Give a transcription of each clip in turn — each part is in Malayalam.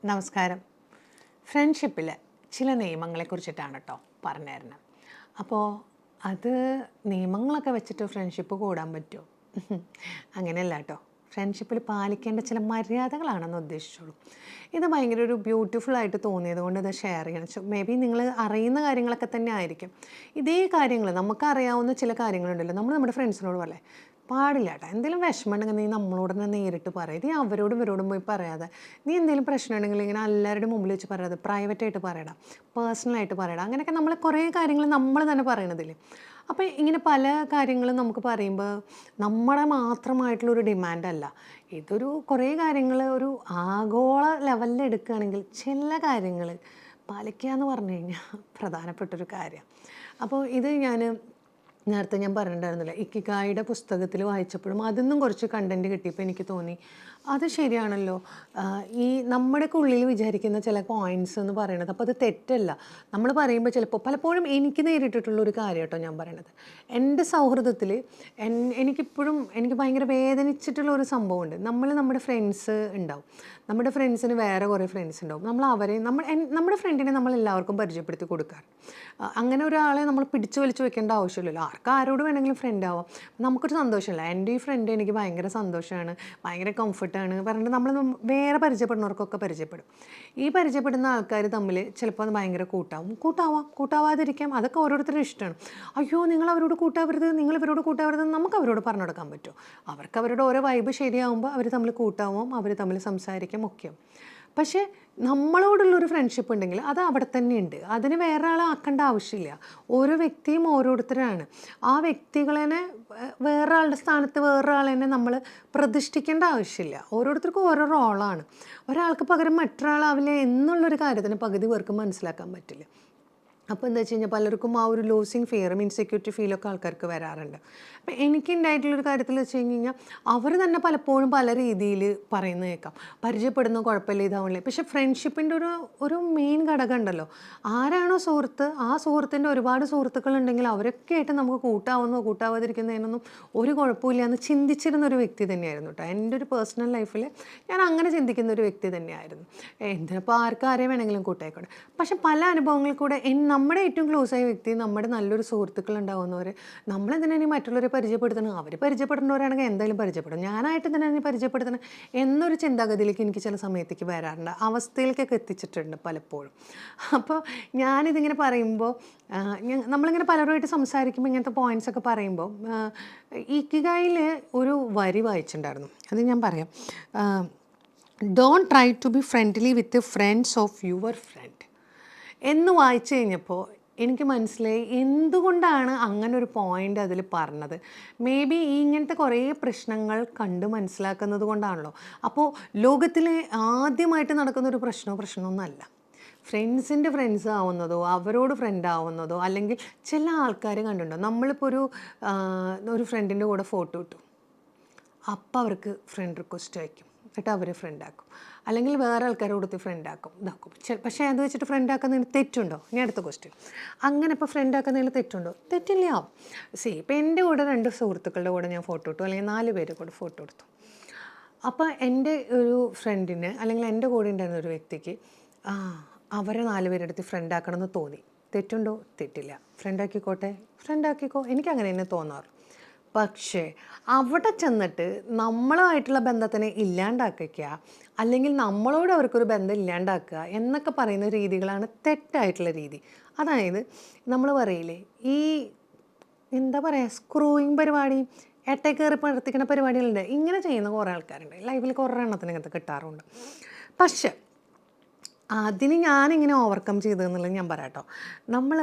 നമസ്കാരം. ഫ്രണ്ട്ഷിപ്പിൽ ചില നിയമങ്ങളെക്കുറിച്ചിട്ടാണ് കേട്ടോ പറഞ്ഞു തരുന്നത്. അപ്പോൾ അത് നിയമങ്ങളൊക്കെ വെച്ചിട്ട് ഫ്രണ്ട്ഷിപ്പ് കൂടാൻ പറ്റുമോ? അങ്ങനെയല്ല കേട്ടോ. ഫ്രണ്ട്ഷിപ്പിൽ പാലിക്കേണ്ട ചില മര്യാദകളാണെന്ന് ഉദ്ദേശിച്ചോളൂ. ഇത് ഭയങ്കര ഒരു ബ്യൂട്ടിഫുൾ ആയിട്ട് തോന്നിയത് കൊണ്ട് ഇത് ഷെയർ ചെയ്യണം. മേ ബി നിങ്ങൾ അറിയുന്ന കാര്യങ്ങളൊക്കെ തന്നെ ആയിരിക്കും. ഇതേ കാര്യങ്ങൾ നമുക്കറിയാവുന്ന ചില കാര്യങ്ങളുണ്ടല്ലോ, നമ്മൾ നമ്മുടെ ഫ്രണ്ട്സിനോട് പറയേ പാടില്ല കേട്ടോ. എന്തെങ്കിലും വിഷമം ഉണ്ടെങ്കിൽ നീ നമ്മളോട് തന്നെ നേരിട്ട് പറയും. നീ അവരോടും ഇവരോടും പോയി പറയാതെ, നീ എന്തെങ്കിലും പ്രശ്നം ഉണ്ടെങ്കിൽ ഇങ്ങനെ എല്ലാവരുടെ മുമ്പിൽ വെച്ച് പറയാതെ പ്രൈവറ്റായിട്ട് പറയണം, പേഴ്സണലായിട്ട് പറയണം. അങ്ങനെയൊക്കെ നമ്മൾ കുറേ കാര്യങ്ങൾ നമ്മൾ തന്നെ പറയണതില്ലേ. അപ്പോൾ ഇങ്ങനെ പല കാര്യങ്ങളും നമുക്ക് പറയുമ്പോൾ നമ്മുടെ മാത്രമായിട്ടുള്ളൊരു ഡിമാൻഡല്ല. ഇതൊരു കുറേ കാര്യങ്ങൾ ഒരു ആഗോള ലെവലിൽ എടുക്കുകയാണെങ്കിൽ ചില കാര്യങ്ങൾ പാലിക്കുക എന്ന് പറഞ്ഞു കഴിഞ്ഞാൽ പ്രധാനപ്പെട്ടൊരു കാര്യം. അപ്പോൾ ഇത് നേരത്തെ ഞാൻ പറഞ്ഞിട്ടുണ്ടായിരുന്നില്ല, ഇക്കിഗായിയുടെ പുസ്തകത്തിൽ വായിച്ചപ്പോഴും അതിന്നും കുറച്ച് കണ്ടൻറ്റ് കിട്ടിയപ്പോൾ എനിക്ക് തോന്നി അത് ശരിയാണല്ലോ. ഈ നമ്മുടെയൊക്കെ ഉള്ളിൽ വിചാരിക്കുന്ന ചില പോയിൻറ്റ്സ് എന്ന് പറയണത്, അപ്പോൾ അത് തെറ്റല്ല. നമ്മൾ പറയുമ്പോൾ ചിലപ്പോൾ പലപ്പോഴും എനിക്ക് നേരിട്ടിട്ടുള്ളൊരു കാര്യം കേട്ടോ ഞാൻ പറയണത്. എൻ്റെ സൗഹൃദത്തിൽ എനിക്ക് ഭയങ്കര വേദനിച്ചിട്ടുള്ള ഒരു സംഭവമുണ്ട്. നമ്മുടെ ഫ്രണ്ട്സ് ഉണ്ടാവും, നമ്മുടെ ഫ്രണ്ട്സിന് വേറെ കുറേ ഫ്രണ്ട്സ് ഉണ്ടാവും. നമ്മുടെ ഫ്രണ്ടിനെ നമ്മൾ എല്ലാവർക്കും പരിചയപ്പെടുത്തി കൊടുക്കാറ്. അങ്ങനെ ഒരാളെ നമ്മൾ പിടിച്ചു വലിച്ചു വെക്കേണ്ട ആവശ്യമില്ലല്ലോ. ആരോട് വേണമെങ്കിലും ഫ്രണ്ട് ആവാം. നമുക്കൊരു സന്തോഷമല്ല, എൻ്റെ ഈ ഫ്രണ്ട് എനിക്ക് ഭയങ്കര സന്തോഷമാണ്, ഭയങ്കര കംഫർട്ടാണ് പറഞ്ഞിട്ട് നമ്മൾ വേറെ പരിചയപ്പെടുന്നവർക്കൊക്കെ പരിചയപ്പെടും. ഈ പരിചയപ്പെടുന്ന ആൾക്കാർ തമ്മിൽ ചിലപ്പോൾ അത് ഭയങ്കര കൂട്ടാവാതിരിക്കാം. അതൊക്കെ ഓരോരുത്തരും ഇഷ്ടമാണ്. അയ്യോ നിങ്ങൾ അവരോട് കൂട്ടാവരുത്, നിങ്ങൾ ഇവരോട് കൂട്ടാവരുത്, നമുക്ക് അവരോട് പറഞ്ഞു കൊടുക്കാൻ പറ്റുമോ? അവർക്ക് അവരുടെ ഓരോ വൈബ് ശരിയാവുമ്പോൾ അവർ തമ്മിൽ കൂട്ടാവും, അവർ തമ്മിൽ സംസാരിക്കും ഒക്കെയാവും. പക്ഷേ നമ്മളോടുള്ളൊരു ഫ്രണ്ട്ഷിപ്പ് ഉണ്ടെങ്കിൽ അത് അവിടെ തന്നെ ഉണ്ട്. അതിന് വേറെ ആളെ ആക്കേണ്ട ആവശ്യമില്ല. ഓരോ വ്യക്തിയും ഓരോരുത്തരാണ്. ആ വ്യക്തികളെ വേറൊരാളുടെ സ്ഥാനത്ത് വേറൊരാളെ നമ്മൾ പ്രതിഷ്ഠിക്കേണ്ട ആവശ്യമില്ല. ഓരോരുത്തർക്കും ഓരോ റോളാണ്. ഒരാൾക്ക് പകരം മറ്റൊരാളാവില്ല എന്നുള്ളൊരു കാര്യത്തിന് പകുതി പേർക്ക് മനസ്സിലാക്കാൻ പറ്റില്ല. അപ്പോൾ എന്താ വെച്ച് കഴിഞ്ഞാൽ പലർക്കും ആ ഒരു ലൂസിങ് ഫിയറും ഇൻസെക്യൂരിറ്റി ഫീലൊക്കെ ആൾക്കാർക്ക് വരാറുണ്ട്. അപ്പോൾ എനിക്കുണ്ടായിട്ടുള്ളൊരു കാര്യത്തിൽ വെച്ച് കഴിഞ്ഞാൽ അവർ തന്നെ പലപ്പോഴും പല രീതിയിൽ പറയുന്നത് കേൾക്കാം. പരിചയപ്പെടുന്ന കുഴപ്പമില്ല, ഇതാവണില്ലേ. പക്ഷേ ഫ്രണ്ട്ഷിപ്പിൻ്റെ ഒരു മെയിൻ ഘടകം ഉണ്ടല്ലോ, ആരാണോ സുഹൃത്ത്, ആ സുഹൃത്തിൻ്റെ ഒരുപാട് സുഹൃത്തുക്കളുണ്ടെങ്കിൽ അവരൊക്കെ ആയിട്ട് നമുക്ക് കൂട്ടാവാതിരിക്കുന്നതിനൊന്നും ഒരു കുഴപ്പമില്ല എന്ന് ചിന്തിച്ചിരുന്നൊരു വ്യക്തി തന്നെയായിരുന്നു കേട്ടോ. എൻ്റെ ഒരു പേഴ്സണൽ ലൈഫിൽ ഞാൻ അങ്ങനെ ചിന്തിക്കുന്ന ഒരു വ്യക്തി തന്നെയായിരുന്നു. എന്തിനപ്പോൾ ആരെയും വേണമെങ്കിലും കൂട്ടായിക്കോട്ടെ. പക്ഷെ പല അനുഭവങ്ങളിൽ കൂടെ നമ്മുടെ ഏറ്റവും ക്ലോസ് ആയ വ്യക്തി, നമ്മുടെ നല്ലൊരു സുഹൃത്തുക്കൾ ഉണ്ടാകുന്നവർ നമ്മളെന്തിനാ ഇനി മറ്റുള്ളവരെ പരിചയപ്പെടുത്തണം? അവർ പരിചയപ്പെടുന്നവരാണെങ്കിൽ എന്തായാലും പരിചയപ്പെടും, ഞാനായിട്ട് തന്നെ ഇനി പരിചയപ്പെടുത്തണം എന്നൊരു ചിന്താഗതിയിലേക്ക് എനിക്ക് ചില സമയത്തേക്ക് വരാറുണ്ട്, അവസ്ഥയിലേക്കൊക്കെ എത്തിച്ചിട്ടുണ്ട് പലപ്പോഴും. അപ്പോൾ ഞാനിതിങ്ങനെ പറയുമ്പോൾ നമ്മളിങ്ങനെ പലരുമായിട്ട് സംസാരിക്കുമ്പോൾ ഇങ്ങനത്തെ പോയിൻറ്റ്സ് ഒക്കെ പറയുമ്പോൾ ഇക്കിഗായിൽ ഒരു വരി വായിച്ചിട്ടുണ്ടായിരുന്നു, അത് ഞാൻ പറയാം. Don't try to be friendly with friends of your friend എന്ന് വായിച്ചു കഴിഞ്ഞപ്പോൾ എനിക്ക് മനസ്സിലായി എന്തുകൊണ്ടാണ് അങ്ങനെ ഒരു പോയിൻ്റ് അതിൽ പറഞ്ഞത്. മേ ബി ഇങ്ങനത്തെ കുറേ പ്രശ്നങ്ങൾ കണ്ട് മനസ്സിലാക്കുന്നത് കൊണ്ടാണല്ലോ. അപ്പോൾ ലോകത്തിലെ ആദ്യമായിട്ട് നടക്കുന്നൊരു പ്രശ്നമൊന്നുമല്ല. ഫ്രണ്ട്സിൻ്റെ ഫ്രണ്ട്സ് ആവുന്നതോ അവരോട് ഫ്രണ്ട് ആവുന്നതോ, അല്ലെങ്കിൽ ചില ആൾക്കാർ കണ്ടിട്ടുണ്ടോ, നമ്മളിപ്പോൾ ഒരു ഫ്രണ്ടിൻ്റെ കൂടെ ഫോട്ടോ ഇട്ടു, അപ്പോൾ അവർക്ക് ഫ്രണ്ട് റിക്വസ്റ്റ് അയക്കും, എന്നിട്ട് അവർ ഫ്രണ്ടാക്കും. അല്ലെങ്കിൽ വേറെ ആൾക്കാരോട് കൊടുത്ത് ഫ്രണ്ടാക്കും, ഇതാക്കും. പക്ഷേ അത് വെച്ചിട്ട് ഫ്രണ്ടാക്കുന്നതിന് തെറ്റുണ്ടോ? ഇനി അടുത്ത ക്വസ്റ്റ്യൻ. അങ്ങനെ ഇപ്പോൾ ഫ്രണ്ടാക്കുന്നതിൽ തെറ്റുണ്ടോ? തെറ്റില്ല. ഇപ്പോൾ എൻ്റെ കൂടെ 2 സുഹൃത്തുക്കളുടെ കൂടെ ഞാൻ ഫോട്ടോ ഇട്ടു, അല്ലെങ്കിൽ 4 പേരുടെ കൂടെ ഫോട്ടോ എടുത്തു. അപ്പോൾ എൻ്റെ ഒരു ഫ്രണ്ടിന്, അല്ലെങ്കിൽ എൻ്റെ കൂടെ ഉണ്ടായിരുന്ന ഒരു വ്യക്തിക്ക് അവരെ 4 പേരെടുത്ത് ഫ്രണ്ടാക്കണം എന്ന് തോന്നി. തെറ്റുണ്ടോ? തെറ്റില്ല. ഫ്രണ്ടാക്കിക്കോ, എനിക്കങ്ങനെ തന്നെ തോന്നാറ്. പക്ഷേ അവിടെ ചെന്നിട്ട് നമ്മളുമായിട്ടുള്ള ബന്ധത്തിനെ ഇല്ലാണ്ടാക്കുക, അല്ലെങ്കിൽ നമ്മളോട് അവർക്കൊരു ബന്ധം ഇല്ലാണ്ടാക്കുക എന്നൊക്കെ പറയുന്ന രീതികളാണ് തെറ്റായിട്ടുള്ള രീതി. അതായത് നമ്മൾ പറയില്ലേ, ഈ എന്താ പറയുക, സ്ക്രൂയിങ് പരിപാടി, കയറി പ്രവർത്തിക്കുന്ന പരിപാടികളുണ്ട്. ഇങ്ങനെ ചെയ്യുന്ന കുറേ ആൾക്കാരുണ്ട് ലൈഫിൽ, കുറേ എണ്ണത്തിന് ഇങ്ങനത്തെ കിട്ടാറുണ്ട്. പക്ഷേ അതിന് ഞാനിങ്ങനെ ഓവർകം ചെയ്തതെന്നുള്ളത് ഞാൻ പറയാം കേട്ടോ.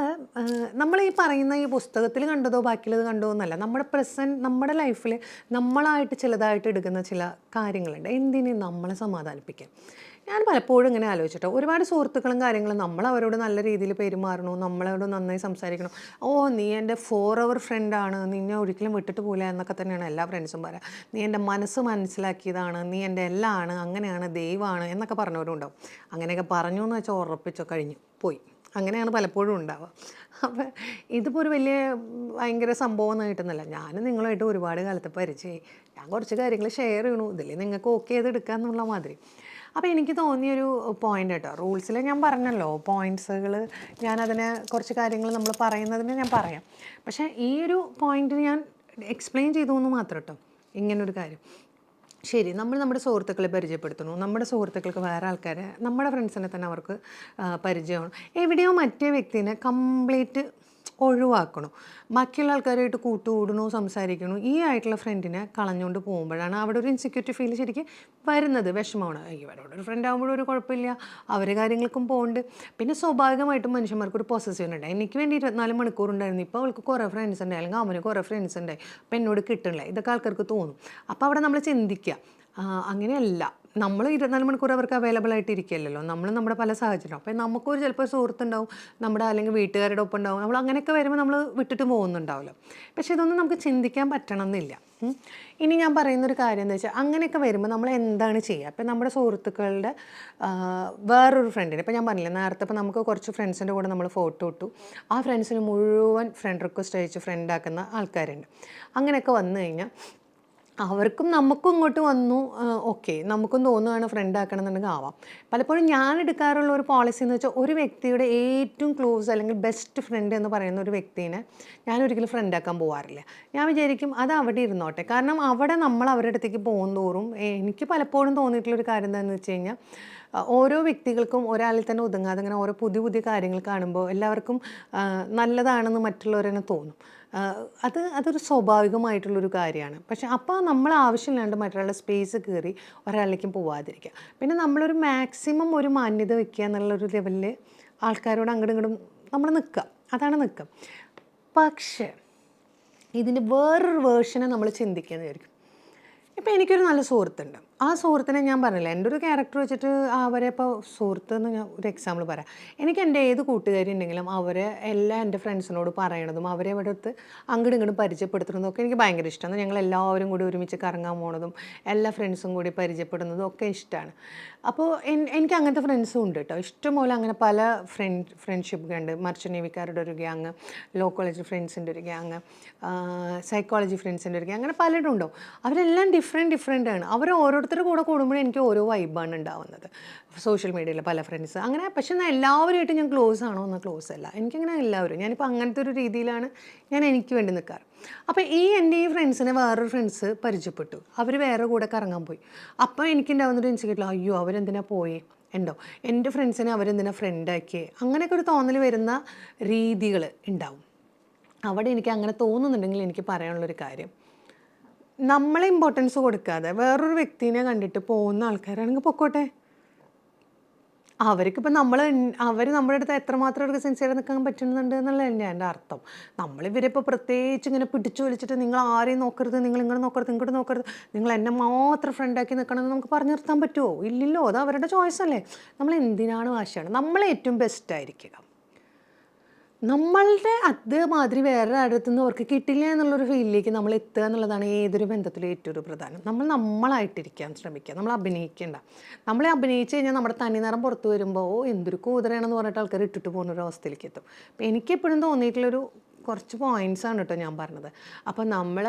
നമ്മൾ ഈ പറയുന്ന ഈ പുസ്തകത്തിൽ കണ്ടതോ ബാക്കിയുള്ളത് കണ്ടോ എന്നല്ല, നമ്മുടെ ലൈഫിൽ നമ്മളായിട്ട് ചിലതായിട്ട് എടുക്കുന്ന ചില കാര്യങ്ങളുണ്ട്, എന്തിന് നമ്മളെ സമാധാനിപ്പിക്കാൻ. ഞാൻ പലപ്പോഴും ഇങ്ങനെ ആലോചിച്ചിട്ടോ, ഒരുപാട് സുഹൃത്തുക്കളും കാര്യങ്ങളും നമ്മൾ അവരോട് നല്ല രീതിയിൽ പെരുമാറണു, നമ്മളോട് നന്നായി സംസാരിക്കണം. നീ എൻ്റെ ഫോർ ഫ്രണ്ടാണ്, നിന്നെ ഒരിക്കലും വിട്ടിട്ട് പോകില്ല എന്നൊക്കെ തന്നെയാണ് എല്ലാ ഫ്രണ്ട്സും പറയാം. നീ എൻ്റെ മനസ്സ് മനസ്സിലാക്കിയതാണ്, നീ എൻ്റെ എല്ലാം ആണ്, അങ്ങനെയാണ്, ദൈവമാണ് എന്നൊക്കെ പറഞ്ഞവരും ഉണ്ടാവും. അങ്ങനെയൊക്കെ പറഞ്ഞു എന്ന് വെച്ചാൽ ഉറപ്പിച്ചോ, കഴിഞ്ഞു പോയി. അങ്ങനെയാണ് പലപ്പോഴും ഉണ്ടാവുക. അപ്പോൾ ഇതിപ്പോൾ ഒരു വലിയ ഭയങ്കര സംഭവമൊന്നും കിട്ടുന്നില്ല. ഞാൻ നിങ്ങളുമായിട്ട് ഒരുപാട് കാലത്ത് പരിചയമായി, ഞാൻ കുറച്ച് കാര്യങ്ങൾ ഷെയർ ചെയ്യണു, ഇതിൽ നിങ്ങൾക്ക് ഓക്കെ ചെയ്തെടുക്കുക എന്നുള്ള മാതിരി. അപ്പോൾ എനിക്ക് തോന്നിയൊരു പോയിൻ്റ് കേട്ടോ, റൂൾസിൽ ഞാൻ പറഞ്ഞല്ലോ പോയിൻറ്റ്സുകൾ, ഞാനതിനെ കുറച്ച് കാര്യങ്ങൾ നമ്മൾ പറയുന്നതിന് ഞാൻ പറയാം. പക്ഷേ ഈ ഒരു പോയിൻ്റ് ഞാൻ എക്സ്പ്ലെയിൻ ചെയ്തു എന്ന് മാത്രം കേട്ടോ. ഇങ്ങനൊരു കാര്യം, ശരി, നമ്മൾ നമ്മുടെ സുഹൃത്തുക്കളെ പരിചയപ്പെടുത്തുന്നു, നമ്മുടെ സുഹൃത്തുക്കൾക്ക് വേറെ ആൾക്കാരെ, നമ്മുടെ ഫ്രണ്ട്സിനെ തന്നെ അവർക്ക് പരിചയമാണ്. എവിടെയോ മറ്റേ വ്യക്തിനെ കംപ്ലീറ്റ് ഒഴിവാക്കണു, ബാക്കിയുള്ള ആൾക്കാരായിട്ട് കൂട്ടുകൂടണു, സംസാരിക്കണു, ഈ ആയിട്ടുള്ള ഫ്രണ്ടിനെ കളഞ്ഞുകൊണ്ട് പോകുമ്പോഴാണ് അവിടെ ഒരു ഇൻസെക്യൂരിറ്റി ഫീൽ ശരിക്കും വരുന്നത്. വിഷമമാണ്, ഇവരോട് ഒരു ഫ്രണ്ട് ആകുമ്പോഴും ഒരു കുഴപ്പമില്ല, അവരെ കാര്യങ്ങൾക്കും പോകുന്നുണ്ട്. പിന്നെ സ്വാഭാവികമായിട്ടും മനുഷ്യന്മാർക്ക് ഒരു പൊസസീവ് ഉണ്ടായി. എനിക്ക് വേണ്ടി 24 മണിക്കൂർ ഉണ്ടായിരുന്നു, ഇപ്പോൾ അവൾക്ക് കുറേ ഫ്രണ്ട്സ് ഉണ്ടായി, അല്ലെങ്കിൽ അവന് കുറേ ഫ്രണ്ട്സ് ഉണ്ടായി, അപ്പോൾ എന്നോട് കിട്ടണില്ല, ഇതൊക്കെ ആൾക്കാർക്ക് തോന്നും. അപ്പോൾ അവിടെ നമ്മൾ ചിന്തിക്കുക, അങ്ങനെയല്ല, നമ്മൾ 24 മണിക്കൂർ അവർക്ക് അവൈലബിൾ ആയിട്ട് ഇരിക്കില്ലല്ലോ, നമ്മൾ നമ്മുടെ പല സാഹചര്യം. അപ്പോൾ നമുക്കൊരു ചിലപ്പോൾ സുഹൃത്തുണ്ടാവും, നമ്മുടെ അല്ലെങ്കിൽ വീട്ടുകാരുടെ ഒപ്പം ഉണ്ടാവും, നമ്മൾ അങ്ങനെയൊക്കെ വരുമ്പോൾ നമ്മൾ വിട്ടിട്ട് പോകുന്നുണ്ടാവില്ല. പക്ഷേ ഇതൊന്നും നമുക്ക് ചിന്തിക്കാൻ പറ്റണം എന്നില്ല. ഇനി ഞാൻ പറയുന്നൊരു കാര്യം എന്താ വെച്ചാൽ, അങ്ങനെയൊക്കെ വരുമ്പോൾ നമ്മൾ എന്താണ് ചെയ്യുക? ഇപ്പം നമ്മുടെ സുഹൃത്തുക്കളുടെ വേറൊരു ഫ്രണ്ടിന്, ഇപ്പം ഞാൻ പറഞ്ഞില്ലേ നേരത്തെ, ഇപ്പോൾ നമുക്ക് കുറച്ച് ഫ്രണ്ട്സിൻ്റെ കൂടെ നമ്മൾ ഫോട്ടോ ഇട്ടു, ആ ഫ്രണ്ട്സിന് മുഴുവൻ ഫ്രണ്ട് റിക്വസ്റ്റ് അയച്ച് ഫ്രണ്ടാക്കുന്ന ആൾക്കാരുണ്ട്. അങ്ങനെയൊക്കെ വന്നു കഴിഞ്ഞാൽ അവർക്കും നമുക്കും ഇങ്ങോട്ട് വന്നു, ഓക്കെ, നമുക്കും തോന്നുകയാണ് ഫ്രണ്ട് ആക്കണം എന്നുണ്ടെങ്കിൽ ആവാം. പലപ്പോഴും ഞാൻ എടുക്കാറുള്ള ഒരു പോളിസി എന്ന് വെച്ചാൽ, ഒരു വ്യക്തിയുടെ ഏറ്റവും ക്ലോസ് അല്ലെങ്കിൽ ബെസ്റ്റ് ഫ്രണ്ട് എന്ന് പറയുന്ന ഒരു വ്യക്തിനെ ഞാൻ ഒരിക്കലും ഫ്രണ്ട് ആക്കാൻ പോകാറില്ല. ഞാൻ വിചാരിക്കും അത് അവിടെ ഇരുന്നോട്ടെ. കാരണം അവിടെ നമ്മൾ അവരുടെ അടുത്തേക്ക് പോകുന്തോറും എനിക്ക് പലപ്പോഴും തോന്നിയിട്ടുള്ളൊരു കാര്യം എന്താണെന്ന് വെച്ച് കഴിഞ്ഞാൽ, ഓരോ വ്യക്തികൾക്കും ഒരാളിൽ തന്നെ ഒതുങ്ങാതെ ഇങ്ങനെ ഓരോ പുതിയ പുതിയ കാര്യങ്ങൾ കാണുമ്പോൾ എല്ലാവർക്കും നല്ലതാണെന്ന് മറ്റുള്ളവരെന്നെ തോന്നും. അതൊരു സ്വാഭാവികമായിട്ടുള്ളൊരു കാര്യമാണ്. പക്ഷെ അപ്പോൾ നമ്മൾ ആവശ്യമില്ലാണ്ട് മറ്റൊരാളുടെ സ്പേസ് കയറി ഒരാളിലേക്കും പോവാതിരിക്കുക. പിന്നെ നമ്മളൊരു മാക്സിമം ഒരു മാന്യത വെക്കുക എന്നുള്ളൊരു ലെവലിൽ ആൾക്കാരോട് അങ്ങോട്ടും ഇങ്ങോട്ടും നമ്മൾ നിൽക്കുക, അതാണ് നിൽക്കുക. പക്ഷേ ഇതിൻ്റെ വേറൊരു വേർഷനെ നമ്മൾ ചിന്തിക്കുകയെന്ന് വിചാരിക്കും. ഇപ്പോൾ എനിക്കൊരു നല്ല സുഹൃത്തുണ്ട്, ആ സുഹൃത്തിനെ ഞാൻ പറഞ്ഞില്ല, എൻ്റെ ഒരു ക്യാരക്ടർ വെച്ചിട്ട് അവരെ ഇപ്പോൾ സുഹൃത്ത് എന്ന് ഞാൻ ഒരു എക്സാമ്പിൾ പറയാം. എനിക്ക് എൻ്റെ ഏത് കൂട്ടുകാരി ഉണ്ടെങ്കിലും അവരെ എല്ലാ എൻ്റെ ഫ്രണ്ട്സിനോട് പറയണതും അവരെ ഇവിടെ അടുത്ത് അങ്ങോട്ടും ഇങ്ങോട്ടും പരിചയപ്പെടുത്തുന്നതും ഒക്കെ എനിക്ക് ഭയങ്കര ഇഷ്ടമാണ്. ഞങ്ങൾ എല്ലാവരും കൂടി ഒരുമിച്ച് കറങ്ങാൻ പോണതും എല്ലാ ഫ്രണ്ട്സും കൂടി പരിചയപ്പെടുന്നതും ഒക്കെ ഇഷ്ടമാണ്. അപ്പോൾ എനിക്ക് അങ്ങനത്തെ ഫ്രണ്ട്സും ഉണ്ട് കേട്ടോ, ഇഷ്ടംപോലെ. അങ്ങനെ പല ഫ്രണ്ട്ഷിപ്പ് ഉണ്ട്. മർച്ചൻ്റ് നേവിക്കാരുടെ ഒരു ഗ്യാങ്, ലോ കോളേജ് ഫ്രണ്ട്സിൻ്റെ ഒരു ഗ്യാങ്, സൈക്കോളജി ഫ്രണ്ട്സിൻ്റെ ഒരു ഗ്യാങ്, അങ്ങനെ പലരും ഉണ്ടാവും. അവരെല്ലാം ഡിഫറെൻ്റ് ആണ്. അവർ ഓരോരുത്തരുടെ കൂടെ കൂടുമ്പോഴും എനിക്ക് ഓരോ വൈബാണ് ഉണ്ടാവുന്നത്. സോഷ്യൽ മീഡിയയിൽ പല ഫ്രണ്ട്സ് അങ്ങനെ. പക്ഷേ എന്നാൽ എല്ലാവരുമായിട്ട് ഞാൻ ക്ലോസ് ആണോ എന്നാൽ ക്ലോസ് അല്ല. എനിക്കങ്ങനെ എല്ലാവരും, ഞാനിപ്പോൾ അങ്ങനത്തെ ഒരു രീതിയിലാണ് ഞാൻ എനിക്ക് വേണ്ടി നിൽക്കാറ്. അപ്പോൾ എൻ്റെ ഈ ഫ്രണ്ട്സിനെ വേറൊരു ഫ്രണ്ട്സ് പരിചയപ്പെട്ടു, അവർ വേറെ കൂടെ കറങ്ങാൻ പോയി. അപ്പോൾ എനിക്കുണ്ടാവുന്നൊരു ഇൻസിക്യൂരിറ്റി, അയ്യോ അവരെന്തിനാ പോയി ഉണ്ടോ, എൻ്റെ ഫ്രണ്ട്സിനെ അവരെന്തിനാ ഫ്രണ്ടാക്കിയേ, അങ്ങനെയൊക്കെ ഒരു തോന്നൽ വരുന്ന രീതികൾ ഉണ്ടാവും. അവിടെ എനിക്ക് അങ്ങനെ തോന്നുന്നുണ്ടെങ്കിൽ എനിക്ക് പറയാനുള്ളൊരു കാര്യം, നമ്മളെ ഇമ്പോർട്ടൻസ് കൊടുക്കാതെ വേറൊരു വ്യക്തിനെ കണ്ടിട്ട് പോകുന്ന ആൾക്കാരാണെങ്കിൽ പൊക്കോട്ടെ. അവർക്കിപ്പോൾ അവർ നമ്മുടെ അടുത്ത് എത്രമാത്രം അവർക്ക് സിൻസിയർ നിൽക്കാൻ പറ്റുന്നുണ്ട് എന്നുള്ളതല്ലേ എൻ്റെ അർത്ഥം. നമ്മളിവരിപ്പോൾ പ്രത്യേകിച്ച് ഇങ്ങനെ പിടിച്ചു വലിച്ചിട്ട് നിങ്ങൾ ആരെയും നോക്കരുത്, നിങ്ങൾ ഇങ്ങോട്ട് നോക്കരുത്, ഇങ്ങോട്ട് നോക്കരുത്, നിങ്ങൾ എന്നെ മാത്രം ഫ്രണ്ടാക്കി നിൽക്കണമെന്ന് നമുക്ക് പറഞ്ഞു നിർത്താൻ പറ്റുമോ? ഇല്ലല്ലോ, അത് അവരുടെ ചോയ്സ് അല്ലേ. നമ്മൾ എന്തിനാണ് വാശിയാണ്? നമ്മളെ ഏറ്റവും ബെസ്റ്റ് ആയിരിക്കുക. നമ്മളുടെ അതേമാതിരി വേറെ അടുത്തു നിന്ന് അവർക്ക് കിട്ടില്ല എന്നുള്ളൊരു ഫീലിലേക്ക് നമ്മൾ എത്തുക എന്നുള്ളതാണ് ഏതൊരു ബന്ധത്തിലും ഏറ്റവും ഒരു പ്രധാനം. നമ്മളായിട്ടിരിക്കാൻ ശ്രമിക്കുക, നമ്മൾ അഭിനയിക്കേണ്ട. നമ്മളെ അഭിനയിച്ച് കഴിഞ്ഞാൽ നമ്മുടെ തനിനിറം പുറത്ത് വരുമ്പോൾ എന്തൊരു കൂതറയാണെന്ന് പറഞ്ഞിട്ട് ആൾക്കാർ ഇട്ടിട്ട് പോകുന്നൊരു അവസ്ഥയിലേക്ക് എത്തും. അപ്പോൾ എനിക്കെപ്പോഴും തോന്നിയിട്ടുള്ളൊരു കുറച്ച് പോയിൻറ്റ്സാണ് കേട്ടോ ഞാൻ പറഞ്ഞത്. അപ്പോൾ നമ്മൾ